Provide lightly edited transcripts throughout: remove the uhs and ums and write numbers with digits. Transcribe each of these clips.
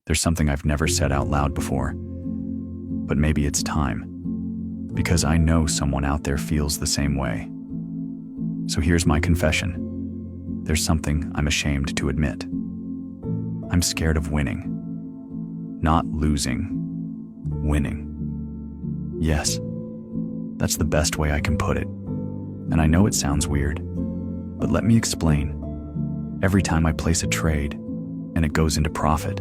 There's something I've never said out loud before, but maybe it's time, because I know someone out there feels the same way. So here's my confession. There's something I'm ashamed to admit. I'm scared of winning. Not losing, winning. Yes, that's the best way I can put it. And I know it sounds weird, but let me explain. Every time I place a trade and it goes into profit,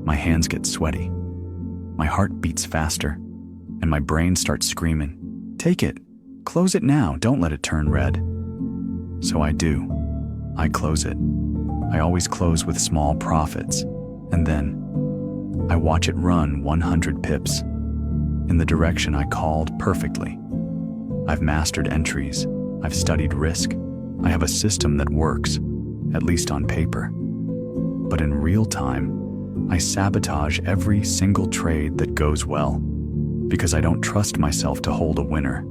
my hands get sweaty, my heart beats faster, and my brain starts screaming, "Take it, close it now, don't let it turn red." So I do. I close it. I always close with small profits, and then I watch it run 100 pips in the direction I called perfectly. I've mastered entries, I've studied risk, I have a system that works, at least on paper. But in real time, I sabotage every single trade that goes well, because I don't trust myself to hold a winner.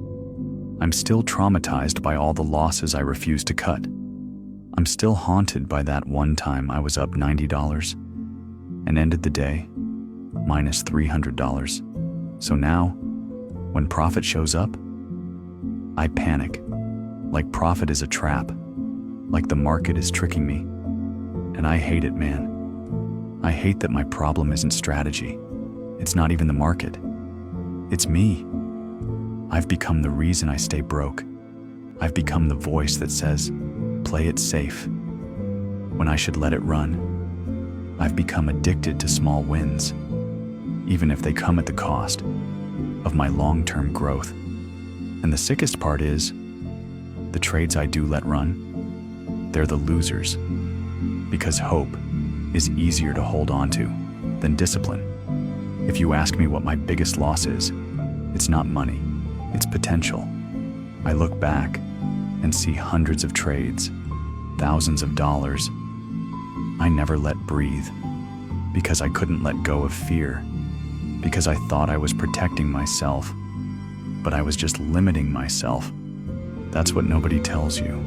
I'm still traumatized by all the losses I refuse to cut. I'm still haunted by that one time I was up $90 and ended the day minus $300. So now, when profit shows up, I panic, like profit is a trap, like the market is tricking me. And I hate it, man. I hate that my problem isn't strategy. It's not even the market. It's me. I've become the reason I stay broke. I've become the voice that says, play it safe, when I should let it run. I've become addicted to small wins, even if they come at the cost of my long-term growth. And the sickest part is, the trades I do let run, they're the losers, because hope is easier to hold on to than discipline. If you ask me what my biggest loss is, it's not money, it's potential. I look back and see hundreds of trades, thousands of dollars I never let breathe, because I couldn't let go of fear, because I thought I was protecting myself, but I was just limiting myself. That's what nobody tells you.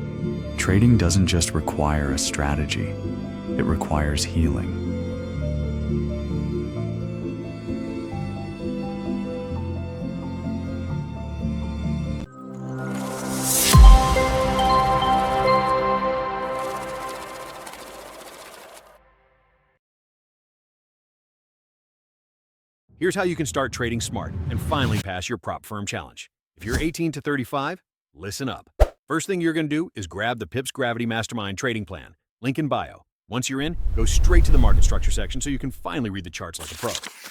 Trading doesn't just require a strategy, it requires healing. Here's how you can start trading smart and finally pass your prop firm challenge. If you're 18 to 35, listen up. First thing you're going to do is grab the Pips Gravity Mastermind trading plan, link in bio. Once you're in, go straight to the market structure section so you can finally read the charts like a pro.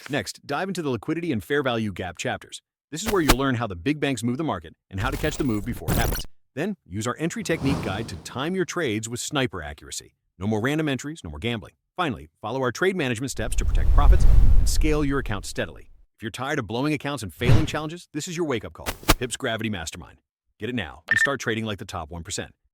Next, dive into the liquidity and fair value gap chapters. This is where you'll learn how the big banks move the market and how to catch the move before it happens. Then, use our entry technique guide to time your trades with sniper accuracy. No more random entries, no more gambling. Finally, follow our trade management steps to protect profits and scale your account steadily. If you're tired of blowing accounts and failing challenges, this is your wake-up call. Pips Gravity Mastermind. Get it now and start trading like the top 1%.